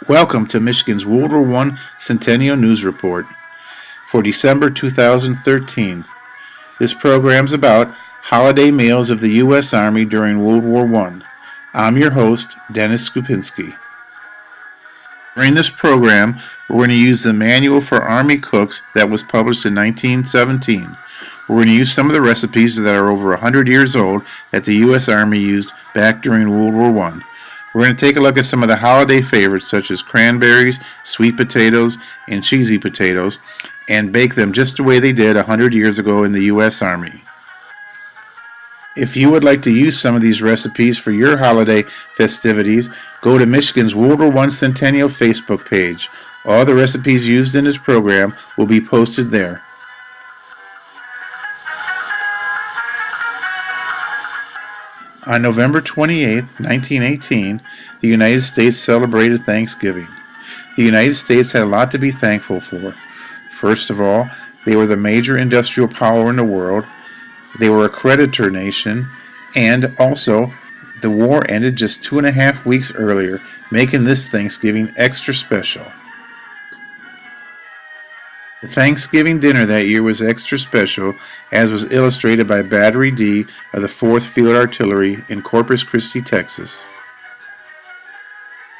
Welcome to Michigan's World War I Centennial News Report for December 2013. This program's about holiday meals of the U.S. Army during World War I. I'm your host, Dennis Skupinski. During this program, we're going to use the Manual for Army Cooks that was published in 1917. We're going to use some of the recipes that are over 100 years old that the U.S. Army used back during World War I. We're going to take a look at some of the holiday favorites such as cranberries, sweet potatoes, and cheesy potatoes, and bake them just the way they did 100 years ago in the U.S. Army. If you would like to use some of these recipes for your holiday festivities, go to Michigan's World War I Centennial Facebook page. All the recipes used in this program will be posted there. On November 28, 1918, the United States celebrated Thanksgiving. The United States had a lot to be thankful for. First of all, they were the major industrial power in the world. They were a creditor nation, and also the war ended just 2.5 weeks earlier, making this Thanksgiving extra special. The Thanksgiving dinner that year was extra special, as was illustrated by Battery D of the 4th Field Artillery in Corpus Christi, Texas.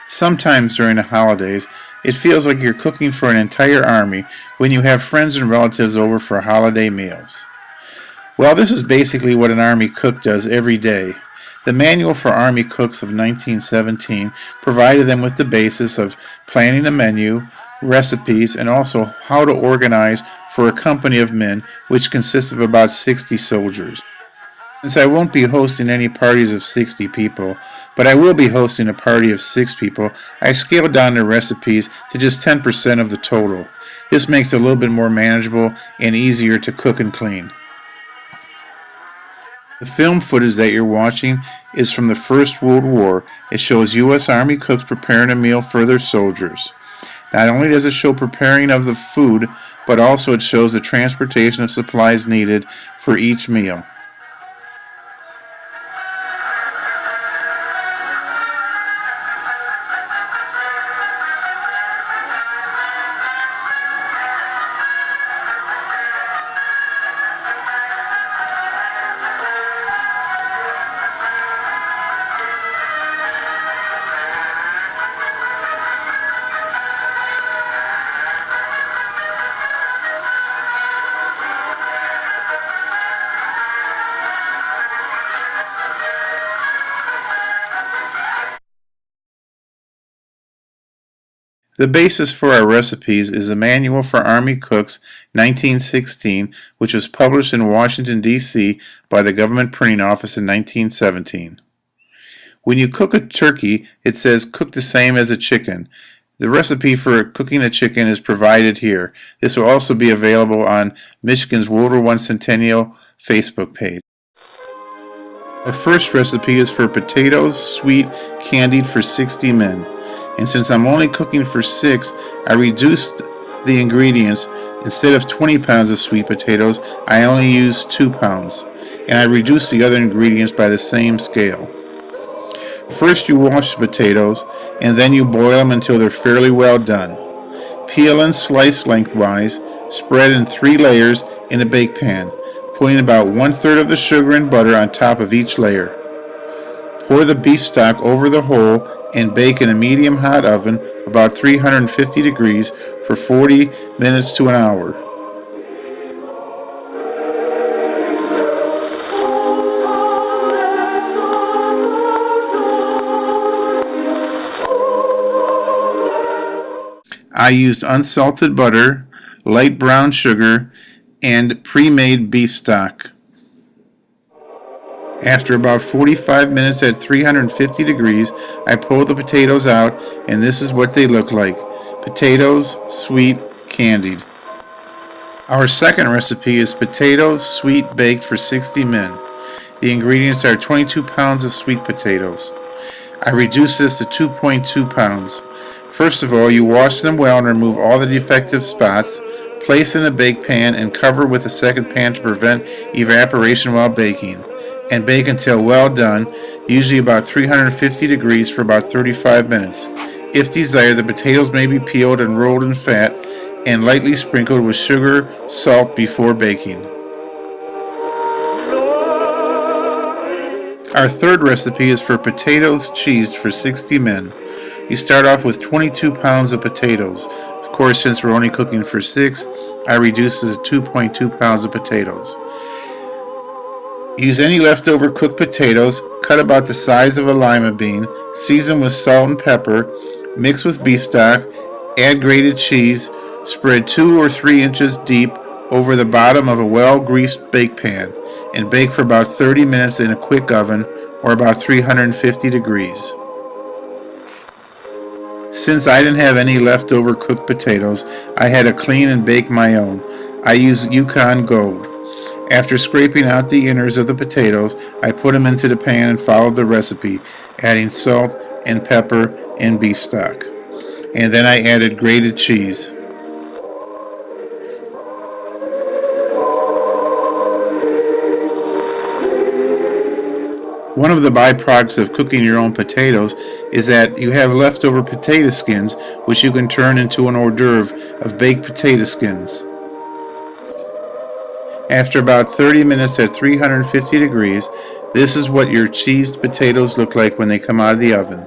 Sometimes during the holidays, it feels like you're cooking for an entire army when you have friends and relatives over for holiday meals. Well, this is basically what an Army cook does every day. The Manual for Army Cooks of 1917 provided them with the basis of planning a menu, recipes, and also how to organize for a company of men, which consists of about 60 soldiers. Since I won't be hosting any parties of 60 people, but I will be hosting a party of 6 people, I scaled down the recipes to just 10% of the total. This makes it a little bit more manageable and easier to cook and clean. The film footage that you're watching is from the First World War. It shows U.S. Army cooks preparing a meal for their soldiers. Not only does it show preparing of the food, but also it shows the transportation of supplies needed for each meal. The basis for our recipes is the Manual for Army Cooks 1916, which was published in Washington, D.C. by the Government Printing Office in 1917. When you cook a turkey, it says cook the same as a chicken. The recipe for cooking a chicken is provided here. This will also be available on Michigan's World War I Centennial Facebook page. Our first recipe is for Potatoes-sweet-candied for 60 men. And since I'm only cooking for 6, I reduced the ingredients. Instead of 20 pounds of sweet potatoes, I only used 2 pounds. And I reduced the other ingredients by the same scale. First you wash the potatoes, and then you boil them until they're fairly well done. Peel and slice lengthwise, spread in 3 layers in a bake pan, putting about 1/3 of the sugar and butter on top of each layer. Pour the beef stock over the whole and bake in a medium hot oven about 350 degrees for 40 minutes to an hour. I used unsalted butter, light brown sugar, and pre-made beef stock. After about 45 minutes at 350 degrees, I pull the potatoes out, and this is what they look like. Potatoes, sweet, candied. Our second recipe is potatoes, sweet, baked for 60 men. The ingredients are 22 pounds of sweet potatoes. I reduced this to 2.2 pounds. First of all, you wash them well and remove all the defective spots. Place in a bake pan and cover with a second pan to prevent evaporation while baking. And bake until well done, usually about 350 degrees for about 35 minutes. If desired, the potatoes may be peeled and rolled in fat and lightly sprinkled with sugar, salt before baking. Our third recipe is for potatoes cheesed for 60 men. You start off with 22 pounds of potatoes. Of course, since we're only cooking for 6, I reduce it to 2.2 pounds of potatoes. Use any leftover cooked potatoes, cut about the size of a lima bean, season with salt and pepper, mix with beef stock, add grated cheese, spread 2 or 3 inches deep over the bottom of a well-greased bake pan, and bake for about 30 minutes in a quick oven or about 350 degrees. Since I didn't have any leftover cooked potatoes, I had to clean and bake my own. I use Yukon Gold. After scraping out the innards of the potatoes, I put them into the pan and followed the recipe, adding salt and pepper and beef stock. And then I added grated cheese. One of the byproducts of cooking your own potatoes is that you have leftover potato skins, which you can turn into an hors d'oeuvre of baked potato skins. After about 30 minutes at 350 degrees, this is what your cheesed potatoes look like when they come out of the oven.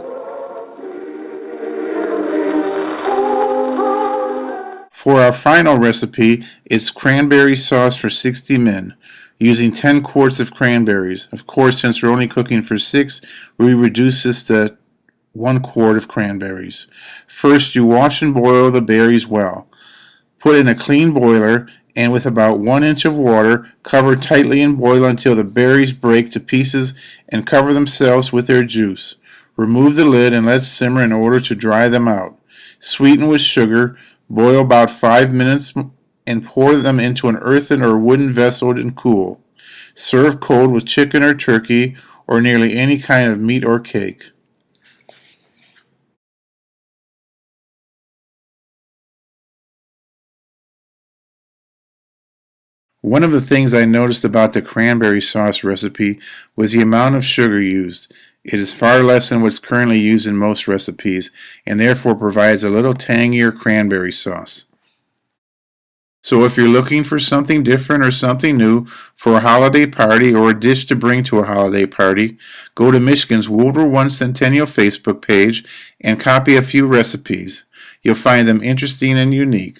For our final recipe, it's cranberry sauce for 60 men, using 10 quarts of cranberries. Of course, since we're only cooking for 6, we reduce this to 1 quart of cranberries. First, you wash and boil the berries well. Put in a clean boiler and with about 1 inch of water, cover tightly and boil until the berries break to pieces and cover themselves with their juice. Remove the lid and let simmer in order to dry them out. Sweeten with sugar, boil about 5 minutes and pour them into an earthen or wooden vessel and cool. Serve cold with chicken or turkey or nearly any kind of meat or cake. One of the things I noticed about the cranberry sauce recipe was the amount of sugar used. It is far less than what's currently used in most recipes, and therefore provides a little tangier cranberry sauce. So if you're looking for something different or something new for a holiday party or a dish to bring to a holiday party, go to Michigan's WW1 Centennial Facebook page and copy a few recipes. You'll find them interesting and unique.